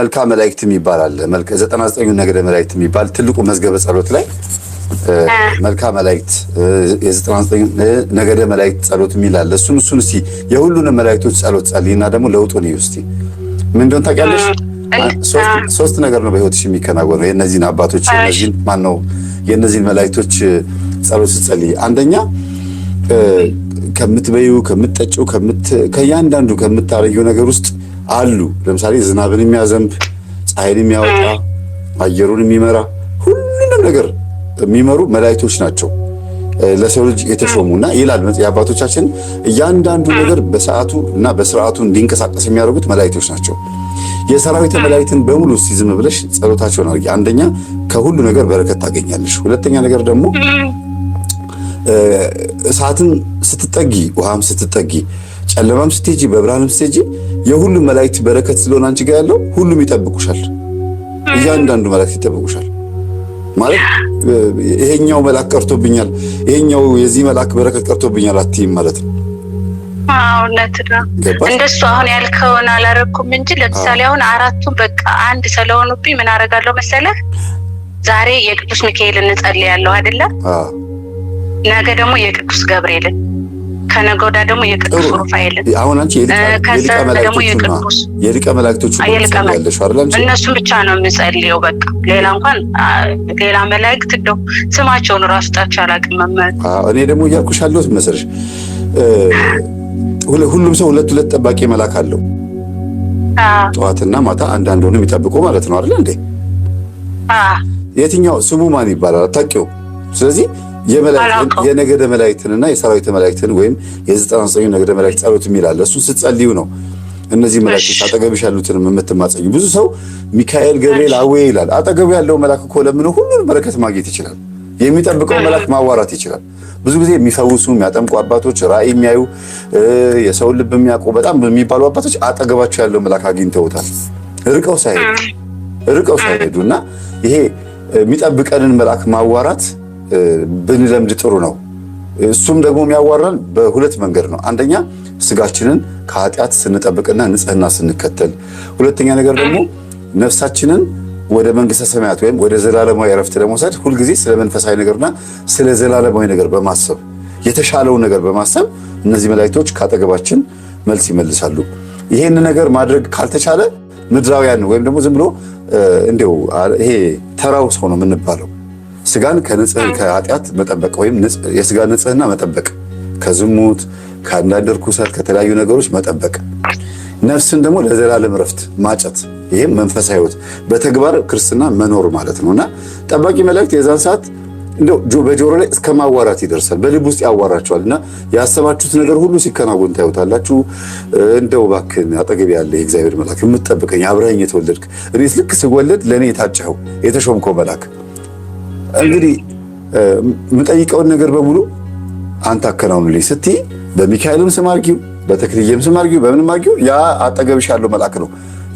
መልካ መላእክት ይባላል። መልካ 99 ነገደ መላእክት የሚባል ትልቁ መዝገበ ጸሎት ላይ መልካ መላእክት የ99 ነገደ መላእክት ጸሎት የሚላል እሱን እስቲ የሁሉንም መላእክቶች ጸሎት ጸልይና ደግሞ ለውጡን ይውስቲ ምን እንደሆነ ታውቂያለሽ? ሶስት ነገር ነው በህይወትሽ የሚከናወነው የነዚህን አባቶች የነዚህን መላእክቶች ጸሎት ጸልይ። አንደኛ ከምትበዩ ከምትጠጩ ከያንዳንዱ ከምታረጊው ነገር ውስጥ አሉ። ለምሳሌ ዝናብን የሚያዘንብ ፀሐይን የሚያወጣ አየሩን የሚመራ ሁሉንም ነገር የሚመሩ መላእክቶች ናቸው ለሰው ልጅ የተሾሙና ይላል የአባቶቻችን እያንዳንዱ ነገር በሰዓቱ እና በስርዓቱ እንዲንቀሳቀስ የሚያደርጉት መላእክቶች ናቸው። የሰራዊት መላእክትን በሙሉ ዝም ብለሽ ጸሎታቸውን አድርጊ። አንደኛ ከሁሉ ነገር በረከት ታገኛለሽ። ሁለተኛ ነገር ደግሞ እሳትን ስትጠጊ ውሃም ስትጠጊ ጨለማም ስትሄጂ በብርሃንም ስትሄጂ የሁሉም መላእክት በረከት ስለሆነ አንቺ ጋር ያለው ሁሉም ይጠብቁሻል። እያንዳንዱ መላእክት ይጠብቁሻል ማለት ይሄኛው መልአክ ቀርቶብኛል ይሄኛው የዚህ መልአክ በረከት ቀርቶብኛል አትይም ማለት ነው። እውነት ነው። እንደሱ አሁን ያልከውን አላረኩም እንጂ ለምሳሌ አሁን አራቱም በቃ አንድ ስለሆኑብኝ ምን አደርጋለሁ መሰለህ? ዛሬ የቅዱስ ሚካኤልን እንጸልያለሁ አይደለ? ነገ ደግሞ የቅዱስ ገብርኤልን፣ ከነገ ወዲያ ደግሞ የቅዱስ ሩፋኤልን፣ አሁን አንቺ የሊቀ መላእክቶቹ ያለሽ አይደል? እነሱን ብቻ ነው የምጸልየው። በቃ ሌላ እንኳን ሌላ መላእክት እንደው ስማቸውን ራሱ ጠርቼ አላውቅም። እኔ ደግሞ እያልኩሽ ያለሁት መሰለሽ ሁሉም ሰው ሁለት ጠባቂ መልአክ አለው። ጠዋትና ማታ አንዳንድ ሆኖ የሚጠብቁ ማለት ነው አይደል እንዴ? የትኛው ስሙ ማን ይባላል አታውቂው? ስለዚህ የነገደ መላእክትንና የሰራዊት መላእክትን ወይም የ99 ነገደ መላእክት ጸሎት የሚላል እሱን ስትጸልዩ ነው እነዚህ መላእክት አጠገብሽ ያሉትን የምትማጸኙ። ብዙ ሰው ሚካኤል ገብርኤል አዌ ይላል። አጠገቡ ያለው መልአክ እኮ ለምን ሁሉን በረከት ማግኘት ይችላል። የሚጠብቀው መልአክ ማዋራት ይችላል። ብዙ ጊዜ የሚፈውሱ የሚያጠምቁ አባቶች ራእይ የሚያዩ የሰው ልብ የሚያውቁ በጣም የሚባሉ አባቶች አጠገባቸው ያለው መልአክ አግኝተውታል ርቀው ሳይሄዱና ይሄ የሚጠብቀንን መልአክ ማዋራት ብንለምድ ጥሩ ነው። እሱም ደግሞ የሚያዋራን በሁለት መንገድ ነው። አንደኛ ስጋችንን ከኃጢአት ስንጠብቅና ንጽህና ስንከተል፣ ሁለተኛ ነገር ደግሞ ነፍሳችንን ወደ መንግስተ ሰማያት ወይም ወደ ዘላለማዊ ዕረፍት ለመውሰድ ሁልጊዜ ስለ መንፈሳዊ ነገርና ስለ ዘላለማዊ ነገር በማሰብ የተሻለውን ነገር በማሰብ እነዚህ መላእክቶች ካጠገባችን መልስ ይመልሳሉ። ይሄን ነገር ማድረግ ካልተቻለ ምድራውያን ወይም ደግሞ ዝም ብሎ እንደው ይሄ ተራው ሰው ነው የምንባለው። ስጋን ከኃጢአት መጠበቅ ወይም የስጋ ንጽህና መጠበቅ፣ ከዝሙት ከአንዳንድ ርኩሰት ከተለያዩ ነገሮች መጠበቅ፣ ነፍስን ደግሞ ለዘላለም ዕረፍት ማጨት፣ ይሄም መንፈሳዊ ሕይወት በተግባር ክርስትና መኖር ማለት ነውና ጠባቂ መላእክት የዛን ሰዓት እንደው በጆሮ ላይ እስከ ማዋራት ይደርሳል። በልብ ውስጥ ያዋራቸዋልና ያሰባችሁት ነገር ሁሉ ሲከናወን ታዩታላችሁ። እንደው እባክህን አጠገብ ያለ የእግዚአብሔር መልአክ የምትጠብቀኝ አብረኸኝ የተወለድክ እኔስ ልክ ስወለድ ለእኔ የታጨኸው የተሾምከው መልአክ እንግዲህ የምጠይቀውን ነገር በሙሉ አንተ አከናውንልኝ ስትይ በሚካኤልም ስም አድርጊው በተክልዬም ስም አድርጊው በምንም አድርጊው ያ አጠገብሽ ያለው መልአክ ነው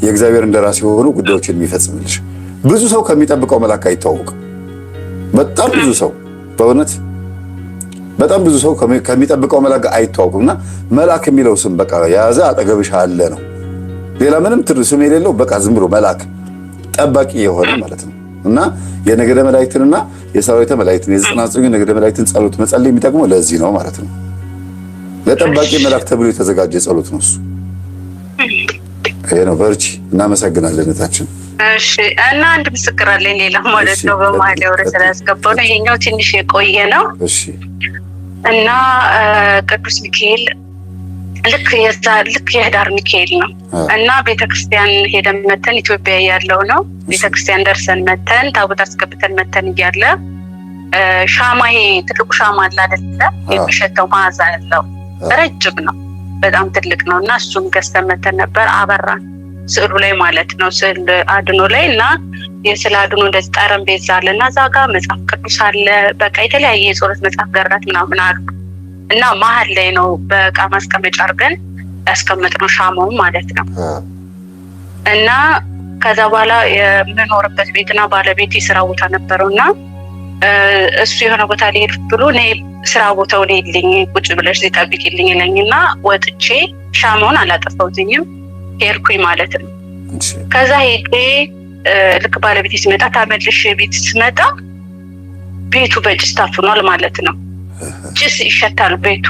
የእግዚአብሔር እንደራሴ የሆኑ ጉዳዮችን የሚፈጽምልሽ። ብዙ ሰው ከሚጠብቀው መልአክ አይተዋወቅም። በጣም ብዙ ሰው በእውነት በጣም ብዙ ሰው ከሚጠብቀው መልአክ አይተዋወቅምና መልአክ የሚለው ስም በቃ የያዘ አጠገብሽ አለ ነው። ሌላ ምንም ስም የሌለው በቃ ዝም ብሎ መልአክ ጠባቂ የሆነ ማለት ነው። እና የነገደ መላእክትንና የሰራዊት መላእክትን የ99 ነገደ መላእክትን ጸሎት መጸለይ የሚጠቅመው ለዚህ ነው ማለት ነው። ለጠባቂ መልአክ ተብሎ የተዘጋጀ ጸሎት ነው እሱ። ይሄ ነው። በርቺ። እናመሰግናለን እህታችን። እሺ። እና አንድ ምስክር አለኝ ሌላ ማለት ነው በመሀል ወደ ስላስገባው ነው። ይሄኛው ትንሽ የቆየ ነው። እሺ። እና ቅዱስ ሚካኤል ልክ የህዳር ሚካኤል ነው እና ቤተክርስቲያን ሄደን መተን ኢትዮጵያ ያለው ነው ቤተክርስቲያን ደርሰን መተን ታቦት አስገብተን መተን እያለ ሻማዬ ትልቁ ሻማ አለ አይደለ? የሚሸተው መዓዛ ያለው ረጅም ነው በጣም ትልቅ ነው እና እሱን ገዝተን መተን ነበር። አበራን ስዕሉ ላይ ማለት ነው ስዕል አድኖ ላይ እና የስዕል አድኖ እንደዚህ ጠረጴዛ አለ እና እዛ ጋር መጽሐፍ ቅዱስ አለ። በቃ የተለያየ የጸሎት መጽሐፍ ገራት ምናምን አሉ እና መሀል ላይ ነው በቃ ማስቀመጫ አድርገን ያስቀመጥነው ሻማው ማለት ነው። እና ከዛ በኋላ የምኖርበት ቤትና ባለቤት የስራ ቦታ ነበረውና እሱ የሆነ ቦታ ሊሄድ ብሎ ነይ ስራ ቦታው ሊልኝ ቁጭ ብለሽ ጠብቂልኝ ይለኝና ወጥቼ ሻማውን አላጠፋሁትኝም ሄድኩኝ ማለት ነው። ከዛ ሄጄ ልክ ባለቤቴ ሲመጣ ታመልሽ ቤት ስመጣ ቤቱ በጭስ ታፍኗል ማለት ነው። ጭስ ይሸታል ቤቱ።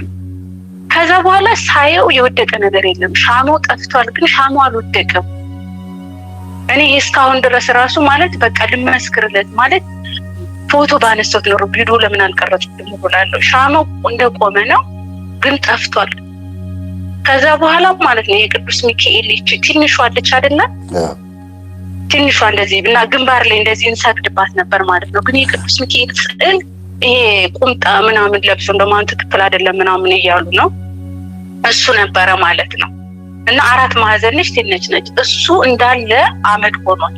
ከዛ በኋላ ሳየው የወደቀ ነገር የለም። ሻማው ጠፍቷል፣ ግን ሻማው አልወደቀም። እኔ እስካሁን ድረስ ራሱ ማለት በቃ ልመስክርለት ማለት ፎቶ ባነሳሁት ኖሮ ቪዲዮ ለምን አልቀረጽኩትም እላለሁ። ሻማው እንደቆመ ነው፣ ግን ጠፍቷል። ከዛ በኋላ ማለት ነው የቅዱስ ሚካኤል ትንሿ አለች አይደለ? ትንሿ እንደዚህ እና ግንባር ላይ እንደዚህ እንሰግድባት ነበር ማለት ነው። ግን የቅዱስ ሚካኤል ስዕል ይሄ ቁምጣ ምናምን ለብሶ እንደማን ትክክል አይደለም ምናምን እያሉ ነው። እሱ ነበረ ማለት ነው። እና 4 ማዕዘን ነች፣ ትንሽ ነች። እሱ እንዳለ አመድ ሆኗል።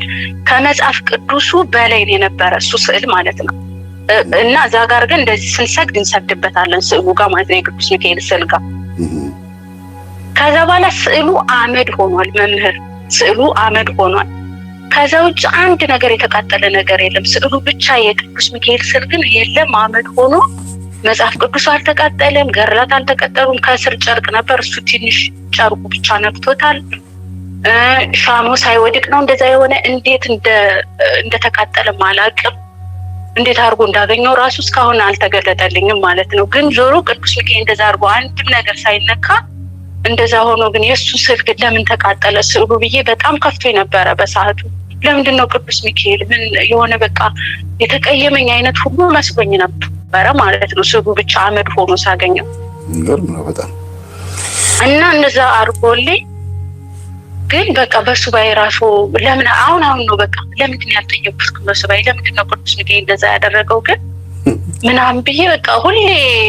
ከመጽሐፍ ቅዱሱ በላይ ነው የነበረ እሱ ስዕል ማለት ነው። እና እዛ ጋር ግን እንደዚህ ስንሰግድ እንሰግድበታለን ስዕሉ ጋር ማለት ነው፣ የቅዱስ ሚካኤል ስዕል ጋር። ከዛ በኋላ ስዕሉ አመድ ሆኗል። መምህር ስዕሉ አመድ ሆኗል። ከዛ ውጭ አንድ ነገር የተቃጠለ ነገር የለም። ስዕሉ ብቻ የቅዱስ ሚካኤል ስዕል ግን የለም፣ አመድ ሆኖ። መጽሐፍ ቅዱስ አልተቃጠለም፣ ገድላት አልተቀጠሉም። ከስር ጨርቅ ነበር፣ እሱ ትንሽ ጨርቁ ብቻ ነክቶታል። ሻማው ሳይወድቅ ነው እንደዛ የሆነ። እንዴት እንደተቃጠለም አላውቅም። እንዴት አድርጎ እንዳገኘው ራሱ እስካሁን አልተገለጠልኝም ማለት ነው። ግን ዞሮ ቅዱስ ሚካኤል እንደዛ አድርጎ አንድም ነገር ሳይነካ እንደዛ ሆኖ ግን የእሱ ስዕል ግን ለምን ተቃጠለ ስዕሉ ብዬ በጣም ከፍቶ ነበረ በሰዓቱ። ለምንድን ነው ቅዱስ ሚካኤል ምን የሆነ በቃ የተቀየመኝ አይነት ሁሉ መስሎኝ ነበረ ማለት ነው። ስዕሉ ብቻ አመድ ሆኖ ሳገኘው ይገርም ነው በጣም። እና እንደዛ አድርጎልኝ ግን በቃ በሱባኤ ራሱ ለምን አሁን ነው በቃ ለምንድን ያልጠየቁት በሱባኤ ለምንድን ነው ቅዱስ ሚካኤል እንደዛ ያደረገው ግን ምናምን ብዬ በቃ ሁሌ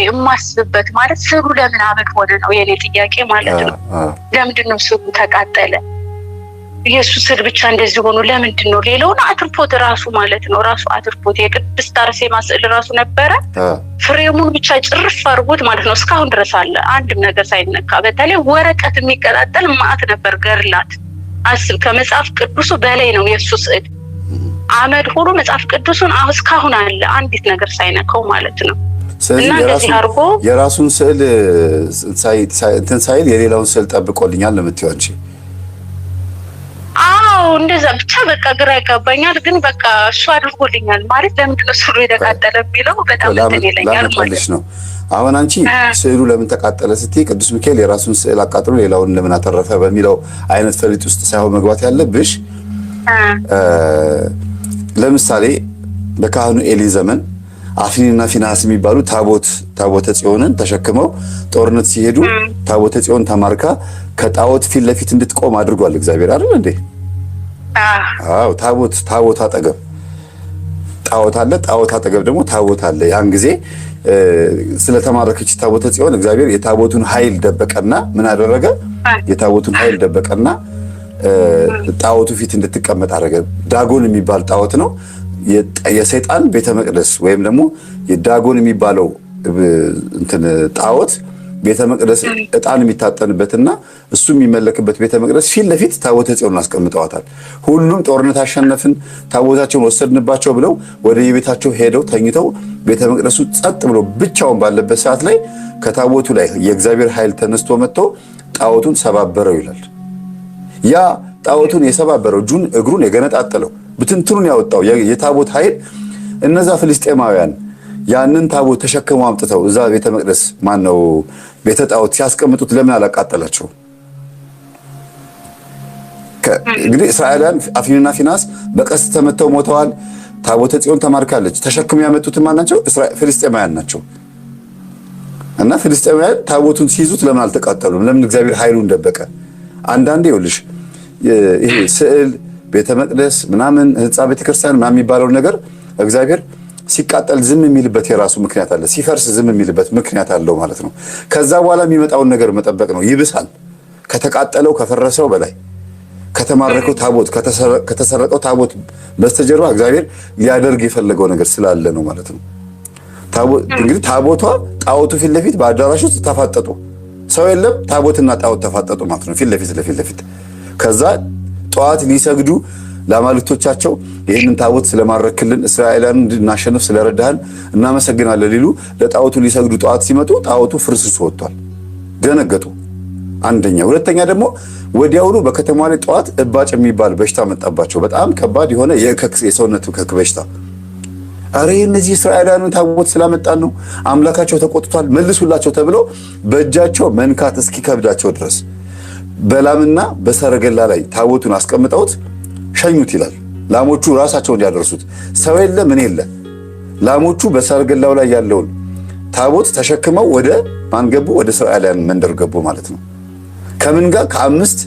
የማስብበት ማለት ስዕሉ ለምን አመድ ሆነ ነው የኔ ጥያቄ ማለት ነው። ለምንድን ነው ስዕሉ ተቃጠለ? ኢየሱስ ስዕል ብቻ እንደዚህ ሆኖ ለምንድን ነው? ሌላውን አትርፎት ራሱ ማለት ነው ራሱ አትርፎት የቅድስት አርሴማ ስዕል ራሱ ነበረ። ፍሬሙን ብቻ ጭርፍ አድርጎት ማለት ነው እስካሁን ድረስ አለ፣ አንድም ነገር ሳይነካ። በተለይ ወረቀት የሚቀጣጠል ማዕት ነበር ገድላት። አስብ፣ ከመጽሐፍ ቅዱሱ በላይ ነው የእሱ ስዕል። አመድ ሆኖ መጽሐፍ ቅዱሱን እስካሁን አለ፣ አንዲት ነገር ሳይነካው ማለት ነው። ስለዚህ የራሱን ስዕል እንትን ሳይል የሌላውን ስዕል ጠብቆልኛል ለምትይው አንቺ? አዎ እንደዛ ብቻ በቃ ግራ ይገባኛል። ግን በቃ እሱ አድርጎልኛል ማለት ለምንድን ነው ስዕሉ የተቃጠለ የሚለው በጣም እንትን ይለኛል ማለት ነው። አሁን አንቺ ስዕሉ ለምን ተቃጠለ ስትይ ቅዱስ ሚካኤል የራሱን ስዕል አቃጥሎ ሌላውን ለምን አተረፈ በሚለው አይነት ፈሊጥ ውስጥ ሳይሆን መግባት ያለብሽ ለምሳሌ በካህኑ ኤሊ ዘመን አፍኒንና ፊንሐስ የሚባሉ ታቦተ ጽዮንን ተሸክመው ጦርነት ሲሄዱ ታቦተ ጽዮን ተማርካ ከጣዖት ፊት ለፊት እንድትቆም አድርጓል እግዚአብሔር አይደል እንዴ? አዎ ታቦት አጠገብ ጣዖት አለ፣ ጣዖት አጠገብ ደግሞ ታቦት አለ። ያን ጊዜ ስለተማረከች ታቦተ ጽዮን እግዚአብሔር የታቦቱን ኃይል ደበቀና ምን አደረገ? የታቦቱን ኃይል ደበቀና ጣዖቱ ፊት እንድትቀመጥ አደረገ። ዳጎን የሚባል ጣዖት ነው የሰይጣን ቤተ መቅደስ ወይም ደግሞ የዳጎን የሚባለው እንትን ጣዖት ቤተ መቅደስ ዕጣን የሚታጠንበትና እሱ የሚመለክበት ቤተ መቅደስ ፊት ለፊት ታቦተ ጽዮን አስቀምጠዋታል። ሁሉም ጦርነት አሸነፍን ታቦታቸውን ወሰድንባቸው ብለው ወደ የቤታቸው ሄደው ተኝተው ቤተ መቅደሱ ጸጥ ብሎ ብቻውን ባለበት ሰዓት ላይ ከታቦቱ ላይ የእግዚአብሔር ኃይል ተነስቶ መጥቶ ጣዖቱን ሰባበረው ይላል። ያ ጣዖቱን የሰባበረው እግሩን የገነጣጠለው ብትንትኑን ያወጣው የታቦት ኃይል እነዛ ፍልስጤማውያን ያንን ታቦት ተሸክመው አምጥተው እዛ ቤተ መቅደስ ማነው ቤተ ጣዖት ሲያስቀምጡት ለምን አላቃጠላቸው? እንግዲህ እስራኤላውያን አፍኒንና ፊንሐስ በቀስት ተመተው ሞተዋል። ታቦተ ጽዮን ተማርካለች። ተሸክመው ያመጡት ማን ናቸው? ፍልስጤማውያን ናቸው። እና ፍልስጤማውያን ታቦቱን ሲይዙት ለምን አልተቃጠሉም? ለምን እግዚአብሔር ኃይሉን ደበቀ? አንዳንዴ ይኸውልሽ ይሄ ስዕል ቤተ መቅደስ ምናምን ህንፃ ቤተክርስቲያን ምናምን የሚባለው ነገር እግዚአብሔር ሲቃጠል ዝም የሚልበት የራሱ ምክንያት አለ። ሲፈርስ ዝም የሚልበት ምክንያት አለው ማለት ነው። ከዛ በኋላ የሚመጣውን ነገር መጠበቅ ነው። ይብሳል። ከተቃጠለው ከፈረሰው በላይ ከተማረከው ታቦት ከተሰረቀው ታቦት በስተጀርባ እግዚአብሔር ሊያደርግ የፈለገው ነገር ስላለ ነው ማለት ነው። እንግዲህ ታቦቷ ጣዖቱ ፊት ለፊት በአዳራሽ ውስጥ ተፋጠጡ። ሰው የለም፣ ታቦትና ጣዖት ተፋጠጡ ማለት ነው ፊት ለፊት። ከዛ ጠዋት ሊሰግዱ ለአማልክቶቻቸው ይህንን ታቦት ስለማረክልን እስራኤላውያን እንድናሸንፍ ስለረዳህን እናመሰግናለን ሊሉ ለጣዖቱ ሊሰግዱ ጠዋት ሲመጡ ጣዖቱ ፍርስርሶ ወጥቷል። ደነገጡ። አንደኛ። ሁለተኛ ደግሞ ወዲያውኑ በከተማ ላይ ጠዋት እባጭ የሚባል በሽታ መጣባቸው። በጣም ከባድ የሆነ የሰውነት እከክ በሽታ። አረ እነዚህ እስራኤላውያን ታቦት ስላመጣን ነው አምላካቸው ተቆጥቷል መልሱላቸው ተብሎ በእጃቸው መንካት እስኪከብዳቸው ድረስ በላምና በሰረገላ ላይ ታቦቱን አስቀምጠውት ሸኙት ይላል። ላሞቹ ራሳቸው እንዲያደርሱት ሰው የለ ምን የለ። ላሞቹ በሰረገላው ላይ ያለውን ታቦት ተሸክመው ወደ ማን ገቡ? ወደ እስራኤላውያን መንደር ገቡ ማለት ነው። ከምን ጋር? ከ5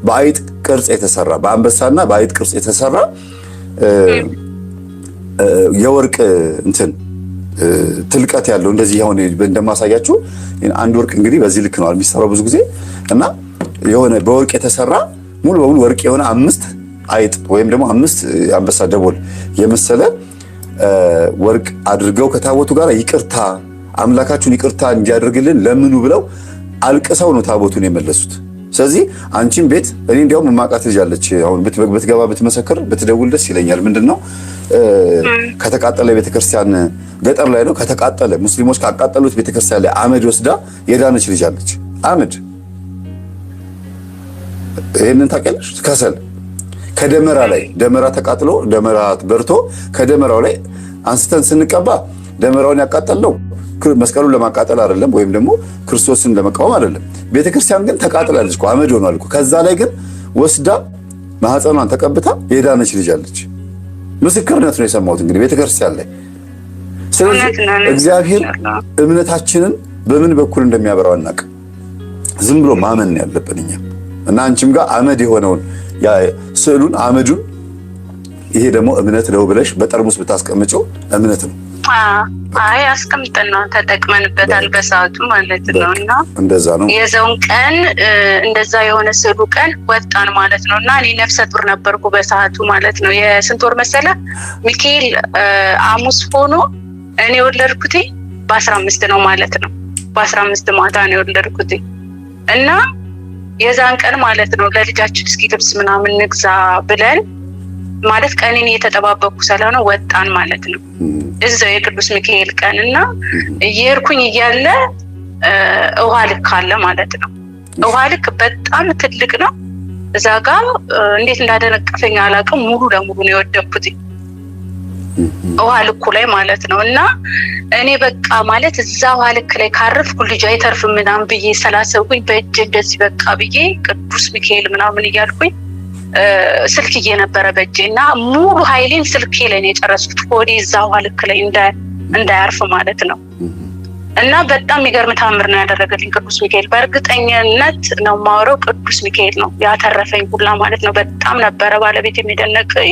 በአይጥ ቅርጽ የተሰራ በአንበሳና በአይጥ ቅርጽ የተሰራ የወርቅ እንትን ትልቀት ያለው እንደዚህ አሁን እንደማሳያችሁ አንድ ወርቅ እንግዲህ በዚህ ልክ ነው የሚሰራው ብዙ ጊዜ እና የሆነ በወርቅ የተሰራ ሙሉ በሙሉ ወርቅ የሆነ 5 አይጥ ወይም ደግሞ 5 አንበሳ ደቦል የመሰለ ወርቅ አድርገው ከታቦቱ ጋር ይቅርታ አምላካችሁን ይቅርታ እንዲያደርግልን ለምኑ ብለው አልቅሰው ነው ታቦቱን የመለሱት። ስለዚህ አንቺም ቤት እኔ እንዲያውም ማቃት ልጅ አለች። አሁን ብትገባ ብትመሰክር ብትደውል ደስ ይለኛል። ምንድነው ከተቃጠለ ቤተክርስቲያን ገጠር ላይ ነው ከተቃጠለ ሙስሊሞች ካቃጠሉት ቤተክርስቲያን ላይ አመድ ወስዳ የዳነች ልጅ አለች። አመድ ይሄንን ታውቂያለሽ? ከሰል ከደመራ ላይ ደመራ ተቃጥሎ ደመራ በርቶ ከደመራው ላይ አንስተን ስንቀባ ደመራውን ያቃጠለው መስቀሉን ለማቃጠል አይደለም፣ ወይም ደግሞ ክርስቶስን ለመቃወም አይደለም። ቤተክርስቲያን ግን ተቃጥላለች እኮ አመድ ሆኗል እኮ። ከዛ ላይ ግን ወስዳ ማህፀኗን ተቀብታ የዳነች ልጅ አለች። ምስክርነት ነው የሰማሁት እንግዲህ ቤተክርስቲያን ላይ። ስለዚህ እግዚአብሔር እምነታችንን በምን በኩል እንደሚያበራው አናውቅ። ዝም ብሎ ማመን ያለብን እኛ እና አንቺም ጋር አመድ የሆነውን ያ ስዕሉን አመዱን ይሄ ደግሞ እምነት ነው ብለሽ በጠርሙስ ብታስቀምጪው እምነት ነው። አይ አስቀምጠን ነው ተጠቅመንበታል በሰዓቱ ማለት ነው። እና እንደዛ ነው የዘውን ቀን እንደዛ የሆነ ስዕሉ ቀን ወጣን ማለት ነው። እና እኔ ነፍሰ ጡር ነበርኩ በሰዓቱ ማለት ነው። የስንት ወር መሰለ ሚካኤል ሐሙስ ሆኖ እኔ ወለድኩት በ15 ነው ማለት ነው። በ15 ማታ ነው የወለድኩት እና የዛን ቀን ማለት ነው ለልጃችን እስኪ ልብስ ምናምን ንግዛ ብለን ማለት ቀኔን እየተጠባበቅኩ ስለሆነ ወጣን ማለት ነው። እዛው የቅዱስ ሚካኤል ቀን እና እየሄድኩኝ እያለ ውሃ ልክ አለ ማለት ነው። ውሃ ልክ በጣም ትልቅ ነው። እዛ ጋር እንዴት እንዳደነቀፈኝ አላውቅም። ሙሉ ለሙሉ ነው የወደቅኩት ውሃ ልኩ ላይ ማለት ነው። እና እኔ በቃ ማለት እዛ ውሃ ልክ ላይ ካረፍኩ ልጅ አይተርፍም ምናምን ብዬ ስላሰብኩኝ በእጅ እንደዚህ በቃ ብዬ ቅዱስ ሚካኤል ምናምን እያልኩኝ ስልክ እየነበረ በእጄ እና ሙሉ ኃይሌን ስልኬ ላይ ነው የጨረስኩት። ሆዴ እዛ ውሃ ልክ ላይ እንዳያርፍ ማለት ነው። እና በጣም የሚገርም ታምር ነው ያደረገልኝ ቅዱስ ሚካኤል። በእርግጠኝነት ነው የማወራው ቅዱስ ሚካኤል ነው ያተረፈኝ ሁላ ማለት ነው። በጣም ነበረ ባለቤት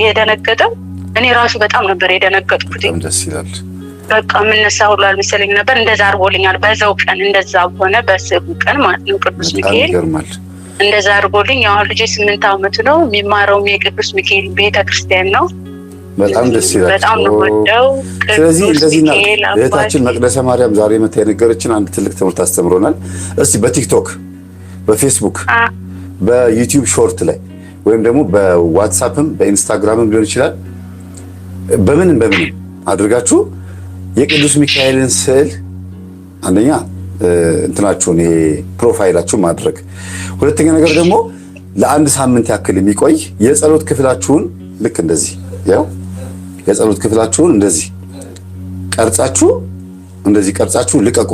የደነገጠው። እኔ ራሱ በጣም ነበር የደነገጥኩት። ደስ ይላል። በቃ የምነሳ ሁሉ አልመሰለኝ ነበር። እንደዛ አድርጎልኛል በዛው ቀን እንደዛ ሆነ በስቡ ቀን ማለት ነው ቅዱስ ሚካኤል እንደዛ አድርጎልኝ። አሁን ልጄ 8 ዓመቱ ነው። የሚማረውም የቅዱስ ሚካኤል ቤተክርስቲያን ነው። በጣም ደስ ይላል። በጣም ነው ወደው። ስለዚህ እንደዚህ ነው እህታችን መቅደሰ ማርያም ዛሬ መታ የነገረችን አንድ ትልቅ ትምህርት አስተምሮናል። እስቲ በቲክቶክ፣ በፌስቡክ፣ በዩቲዩብ ሾርት ላይ ወይም ደግሞ በዋትስአፕም በኢንስታግራምም ሊሆን ይችላል በምን አድርጋችሁ የቅዱስ ሚካኤልን ስዕል አንደኛ እንትናችሁን ይሄ ፕሮፋይላችሁ ማድረግ፣ ሁለተኛ ነገር ደግሞ ለአንድ ሳምንት ያክል የሚቆይ የጸሎት ክፍላችሁን ልክ እንደዚህ ያው የጸሎት ክፍላችሁን እንደዚህ ቀርጻችሁ ልቀቁ።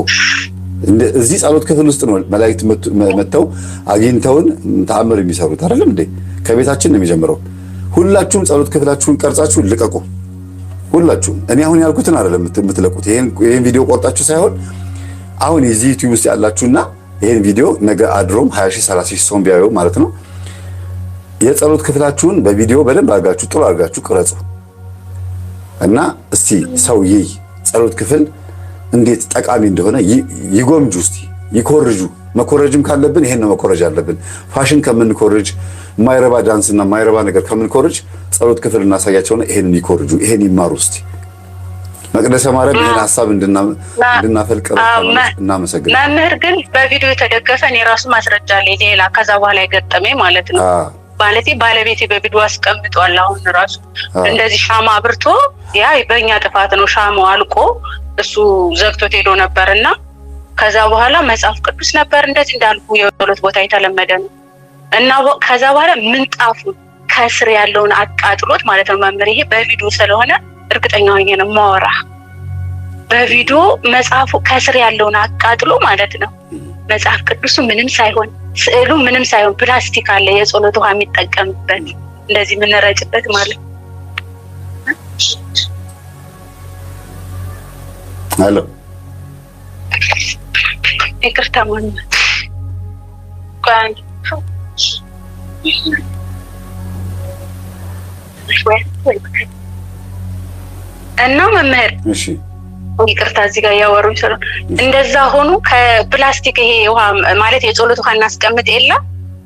እዚህ ጸሎት ክፍል ውስጥ ነው መላእክት መጥተው አግኝተውን ተአምር የሚሰሩት አይደለም እንዴ? ከቤታችን ነው የሚጀምረው። ሁላችሁም ጸሎት ክፍላችሁን ቀርጻችሁ ልቀቁ። ሁላችሁም እኔ አሁን ያልኩትን አይደለም የምትለቁት። ይሄን ቪዲዮ ቆርጣችሁ ሳይሆን አሁን የዚህ ዩቲዩብ ውስጥ ያላችሁና ይሄን ቪዲዮ ነገ አድሮም 20,000 30,000 ሰው ቢያየው ማለት ነው የጸሎት ክፍላችሁን በቪዲዮ በደንብ አድርጋችሁ ጥሩ አድርጋችሁ ቅረጹ እና እስቲ ሰው ይይ ጸሎት ክፍል እንዴት ጠቃሚ እንደሆነ ይጎምጁ፣ እስቲ ይኮርጁ። መኮረጅም ካለብን ይሄን ነው መኮረጅ አለብን። ፋሽን ከምንኮርጅ ማይረባ ዳንስና ማይረባ ነገር ከምንኮርጅ ጸሎት ክፍል እናሳያቸውና ይሄን ይኮርጁ፣ ይሄን ይማሩ። እስቲ መቅደሰ ማርያም ይሄን ሐሳብ እንድናፈልቅ እናመሰግናለን። መምህር ግን በቪዲዮ የተደገፈ እኔ ራሱ ማስረጃ ላይ ሌላ ከዛ በኋላ የገጠመኝ ማለት ነው። ባለቤቴ በቪዲዮ አስቀምጧል። አሁን ራሱ እንደዚህ ሻማ አብርቶ ያ በእኛ ጥፋት ነው ሻማው አልቆ እሱ ዘግቶት ሄዶ ነበርና ከዛ በኋላ መጽሐፍ ቅዱስ ነበር እንደዚህ እንዳልኩ የሁለት ቦታ የተለመደ ነው። እና ከዛ በኋላ ምንጣፉ ከስር ያለውን አቃጥሎት ማለት ነው መምህር። ይሄ በቪዲዮ ስለሆነ እርግጠኛ ሆኜ ነው ማወራ። በቪዲዮ መጽሐፉ ከስር ያለውን አቃጥሎ ማለት ነው። መጽሐፍ ቅዱሱ ምንም ሳይሆን ስዕሉ ምንም ሳይሆን ፕላስቲክ አለ የጸሎት ውሃ የሚጠቀምበት እንደዚህ የምንረጭበት ማለት ነው። አሎ ይቅርታ ማለት እና መምህር እሺ ይቅርታ እዚህ ጋር ያወሩኝ ሰው እንደዛ ሆኖ ከፕላስቲክ ይሄ ውሃ ማለት የጸሎት ውሃ እናስቀምጥ የለ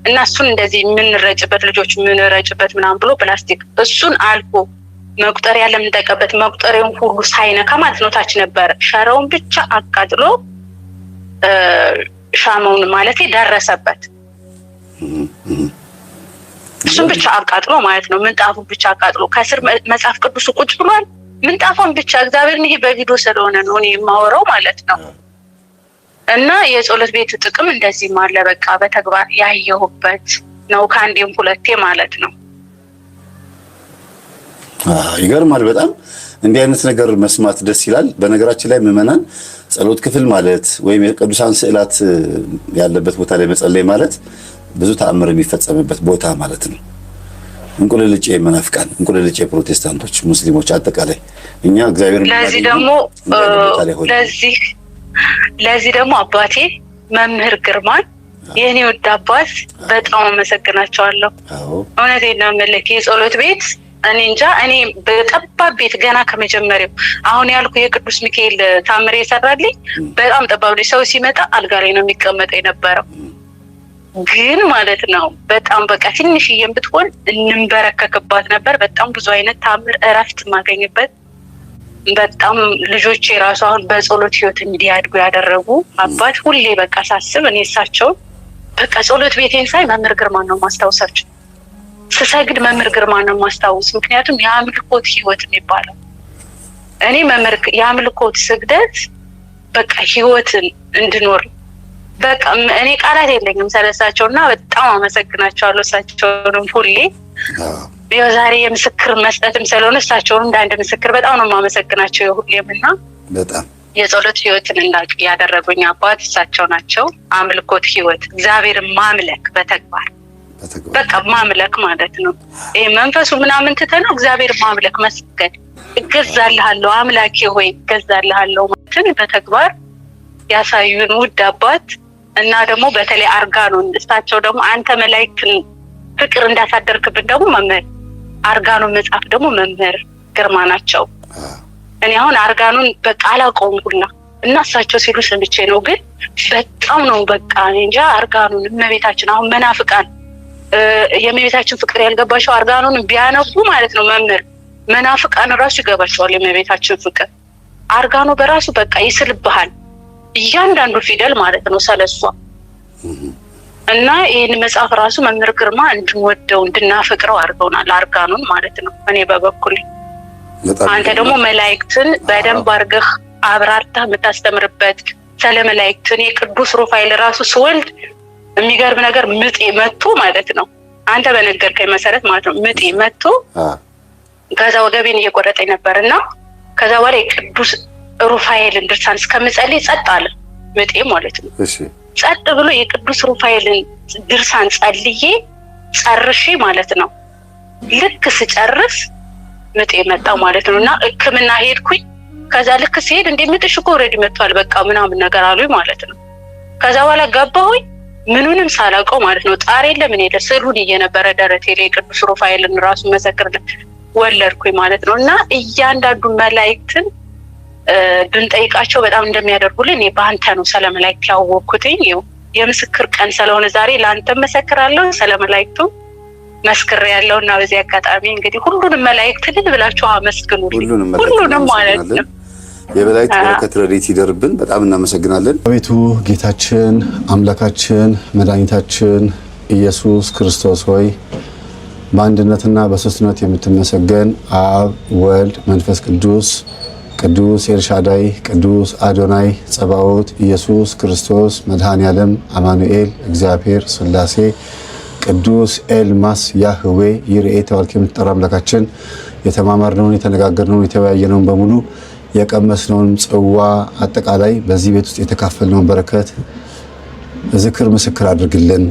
እና እሱን እንደዚህ የምንረጭበት ልጆች የምንረጭበት ምናምን ብሎ ፕላስቲክ እሱን አልፎ መቁጠሪያ ለምንጠቀበት መቁጠሪያውን ሁሉ ሳይነካ ማለት ነው ታች ነበር ሸራውን ብቻ አቃጥሎ ሻማውን ማለት ደረሰበት። እሱን ብቻ አቃጥሎ ማለት ነው ምንጣፉን ብቻ አቃጥሎ ከስር መጽሐፍ ቅዱስ ቁጭ ብሏል። ምንጣፉን ብቻ እግዚአብሔርን ይሄ በቪዲዮ ስለሆነ ነው እኔ የማወራው ማለት ነው። እና የጸሎት ቤት ጥቅም እንደዚህ ማለ በቃ በተግባር ያየሁበት ነው ከአንዴም ሁለቴ ማለት ነው። ይገርማል በጣም እንዲህ አይነት ነገር መስማት ደስ ይላል። በነገራችን ላይ ምዕመናን ጸሎት ክፍል ማለት ወይም የቅዱሳን ስዕላት ያለበት ቦታ ላይ መጸለይ ማለት ብዙ ተአምር የሚፈጸምበት ቦታ ማለት ነው። እንቁልልጬ መናፍቃን፣ እንቁልልጬ ፕሮቴስታንቶች፣ ሙስሊሞች አጠቃላይ እኛ እግዚአብሔር ለዚህ ደግሞ አባቴ መምህር ግርማን የኔ ወድ አባት በጣም አመሰግናቸዋለሁ። እውነቴን ነው የምልህ የጸሎት ቤት እኔ እንጃ እኔ በጠባብ ቤት ገና ከመጀመሪያው አሁን ያልኩ የቅዱስ ሚካኤል ታምር የሰራልኝ በጣም ጠባብ ልጅ ሰው ሲመጣ አልጋ ላይ ነው የሚቀመጠው የነበረው። ግን ማለት ነው በጣም በቃ ትንሽዬም ብትሆን እንንበረከክባት ነበር። በጣም ብዙ አይነት ታምር እረፍት ማገኝበት በጣም ልጆቼ ራሱ አሁን በጸሎት ህይወት እንዲያድጉ ያደረጉ አባት ሁሌ በቃ ሳስብ እኔ እሳቸው በቃ ጸሎት ቤቴን ሳይ መምህር ግርማን ነው ማስታወሳቸው። ስሰግድ መምህር ግርማን ነው ማስታወስ። ምክንያቱም የአምልኮት ህይወት የሚባለው እኔ መምህር የአምልኮት ስግደት በቃ ህይወትን እንድኖር በቃ እኔ ቃላት የለኝም ስለሳቸውና በጣም አመሰግናቸዋለሁ። እሳቸውንም ሁሌ የዛሬ የምስክር መስጠትም ስለሆነ እሳቸውንም እንደ አንድ ምስክር በጣም ነው የማመሰግናቸው የሁሌምና በጣም የጸሎት ህይወትን እንዳውቅ ያደረጉኝ አባት እሳቸው ናቸው። አምልኮት ህይወት እግዚአብሔርን ማምለክ በተግባር በቃ ማምለክ ማለት ነው። ይሄ መንፈሱ ምናምን ትተነው እግዚአብሔር ማምለክ መስገድ እገዛልሃለሁ አምላኬ ሆይ እገዛልሃለሁ ማለት በተግባር ያሳዩን ውድ አባት እና ደግሞ በተለይ አርጋኖን እሳቸው ደግሞ አንተ መላእክትን ፍቅር እንዳሳደርክብን ደግሞ መምህር አርጋኖን መጽሐፍ ደግሞ መምህር ግርማ ናቸው። እኔ አሁን አርጋኖን በቃ አላውቀውም ሁላ እና እሳቸው ሲሉ ሰምቼ ነው። ግን በጣም ነው በቃ እንጃ አርጋኖን እመቤታችን አሁን መናፍቃን የእመቤታችን ፍቅር ያልገባቸው አርጋኖን ቢያነቡ ማለት ነው መምህር መናፍቃን ራሱ ይገባቸዋል የእመቤታችን ፍቅር። አርጋኖ በራሱ በቃ ይስልብሃል እያንዳንዱ ፊደል ማለት ነው ስለሷ እና ይህን መጽሐፍ ራሱ መምህር ግርማ እንድንወደው እንድናፈቅረው አድርገውናል አርጋኖን ማለት ነው። እኔ በበኩል አንተ ደግሞ መላእክትን በደንብ አድርገህ አብራርተህ የምታስተምርበት ስለ መላእክትን የቅዱስ ሩፋኤል ራሱ ስወልድ የሚገርም ነገር ምጤ መጥቶ ማለት ነው አንተ በነገርከኝ መሰረት ማለት ነው ምጤ መጥቶ ከዛ ወገቤን እየቆረጠኝ ነበርና ከዛ በኋላ የቅዱስ ሩፋኤልን ድርሳን እስከምጸልይ ጸጥ አለ ምጤ ማለት ነው። እሺ ጸጥ ብሎ የቅዱስ ሩፋኤልን ድርሳን ጸልዬ ጨርሼ ማለት ነው ልክ ስጨርስ ምጤ መጣ ማለት ነውና ሕክምና ሄድኩኝ። ከዛ ልክ ሲሄድ እንደምጥሽ እኮ ኦሬዲ መጥቷል በቃ ምናምን ነገር አሉኝ ማለት ነው። ከዛ በኋላ ገባሁኝ ምኑንም ሳላውቀው ማለት ነው ጣር የለም እኔ ለስዕሉን እየነበረ ደረቴ ላይ ቅዱስ ሩፋኤልን ራሱ መሰክርለት ወለድኩኝ ማለት ነው። እና እያንዳንዱ መላእክትን ብንጠይቃቸው በጣም እንደሚያደርጉልን እኔ በአንተ ነው ስለ መላእክት ያወቅኩትኝ። የምስክር ቀን ስለሆነ ዛሬ ለአንተ መሰክራለሁ ስለ መላእክቱ መስክር ያለውና በዚህ አጋጣሚ እንግዲህ ሁሉንም መላእክት ልል ብላችሁ አመስግኑልኝ ሁሉንም ማለት ነው። የመላእክት በረከት ረድኤት ይደርብን። በጣም እናመሰግናለን። አቤቱ ጌታችን አምላካችን መድኃኒታችን ኢየሱስ ክርስቶስ ሆይ በአንድነትና በሶስትነት የምትመሰገን አብ ወልድ መንፈስ ቅዱስ ቅዱስ ኤልሻዳይ ቅዱስ አዶናይ ጸባኦት ኢየሱስ ክርስቶስ መድኃኔ ዓለም አማኑኤል እግዚአብሔር ሥላሴ ቅዱስ ኤልማስ ያህዌ ይርኤ ተባልክ የምትጠራ አምላካችን የተማማርነውን የተነጋገርነውን የተወያየነውን በሙሉ የቀመስነውን ጽዋ አጠቃላይ በዚህ ቤት ውስጥ የተካፈልነውን በረከት ዝክር ምስክር አድርግልን።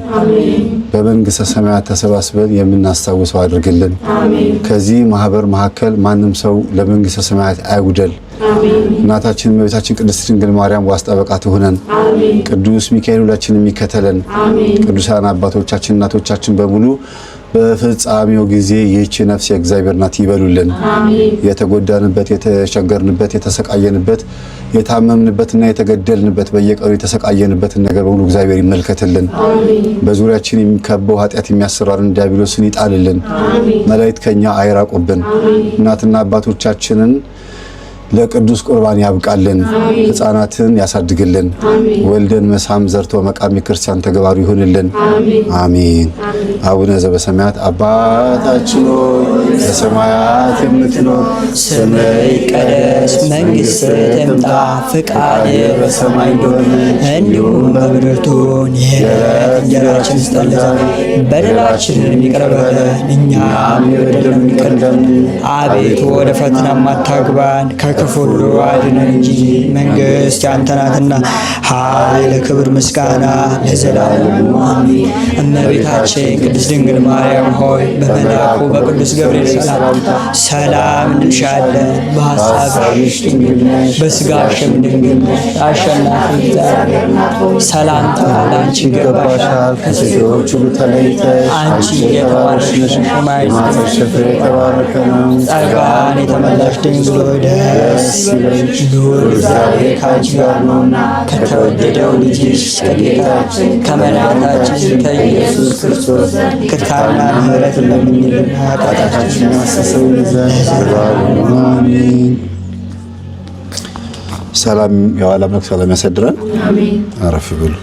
በመንግስተ ሰማያት ተሰባስበን የምናስታውሰው አድርግልን። ከዚህ ማህበር መካከል ማንም ሰው ለመንግስተ ሰማያት አይጉደል። እናታችን እመቤታችን ቅድስት ድንግል ማርያም ዋስ ጠበቃ ትሁነን። ቅዱስ ሚካኤል ሁላችንን የሚከተለን። ቅዱሳን አባቶቻችን እናቶቻችን በሙሉ በፍጻሜው ጊዜ ይህች ነፍስ የእግዚአብሔር ናት ይበሉልን። የተጎዳንበት፣ የተቸገርንበት፣ የተሰቃየንበት፣ የታመምንበትና የተገደልንበት በየቀኑ የተሰቃየንበትን ነገር በሙሉ እግዚአብሔር ይመልከትልን። በዙሪያችን የሚከበው ኃጢአት የሚያሰራርን ዲያብሎስን ይጣልልን። መላእክት ከኛ አይራቁብን። እናትና አባቶቻችንን ለቅዱስ ቁርባን ያብቃልን። ሕፃናትን ያሳድግልን። ወልደን መሳም ዘርቶ መቃም የክርስቲያን ተግባሩ ይሁንልን። አሜን። አቡነ ዘበሰማያት አባታችን ሆይ በሰማያት የምትኖር ስምህ ይቀደስ፣ መንግሥትህ ትምጣ፣ ፈቃድህ በሰማይ እንደሆነች እንዲሁም በምድር ትሁን። የዕለት እንጀራችንን ስጠን ዛሬ፣ በደላችንን ይቅር በለን እኛም የበደሉንን ይቅር እንደምንል፣ አቤቱ ወደ ፈተና አታግባን ከክፉ ሁሉ አድነን እንጂ መንግሥት ያንተ ናትና ኃይል፣ ክብር፣ ምስጋና ለዘላለሙ አሜን። እመቤታችን ቅድስት ድንግል ማርያም ሆይ በመልአኩ በቅዱስ ገብርኤል ሰላምታ ሰላም እንልሻለን። በሐሳብሽ ድንግል ነሽ፣ በሥጋሽም ድንግል ነሽ። አሸናፊ እግዚአብሔር ሰላምታ ለአንቺ ይገባሻል። ከሴቶች ሁሉ ተለይተሽ አንቺ የተባረክሽ ነሽ፣ የማኅፀንሽ ፍሬ የተባረከ ነው። ጸጋን የተመላሽ ድንግል ሆይ ደስ ይበልሽ፣ ልዑል እግዚአብሔር ከአንቺ ጋር ነውና ከተወደደው ልጅሽ ከጌታችን ከመድኃኒታችን ከኢየሱስ ክርስቶስ ይቅርታና ምሕረትን ለምኝልን ኃጢአታችንን ያስተሰርይልን ዘንድ አሜን። ሰላም የዋለ አምላክ ሰላም ያሳድረን። አረፍ ብሉ።